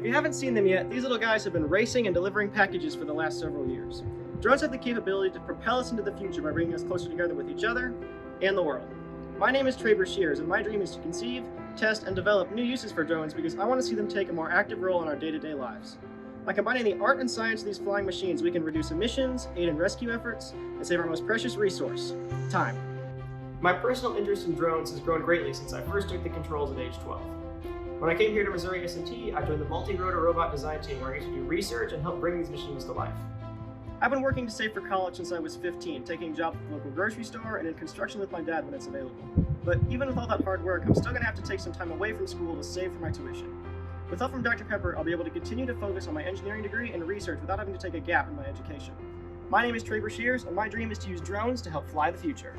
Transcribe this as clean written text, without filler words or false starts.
If you haven't seen them yet, these little guys have been racing and delivering packages for the last several years. Drones have the capability to propel us into the future by bringing us closer together with each other and the world. My name is Traver Shears, and my dream is to conceive, test, and develop new uses for drones because I want to see them take a more active role in our day-to-day lives. By combining the art and science of these flying machines, we can reduce emissions, aid in rescue efforts, and save our most precious resource, time. My personal interest in drones has grown greatly since I first took the controls at age 12. When I came here to Missouri S&T, I joined the multi-rotor robot design team where I get to do research and help bring these machines to life. I've been working to save for college since I was 15, taking jobs at the local grocery store and in construction with my dad when it's available. But even with all that hard work, I'm still going to have to take some time away from school to save for my tuition. With help from Dr. Pepper, I'll be able to continue to focus on my engineering degree and research without having to take a gap in my education. My name is Traver Shears, and my dream is to use drones to help fly the future.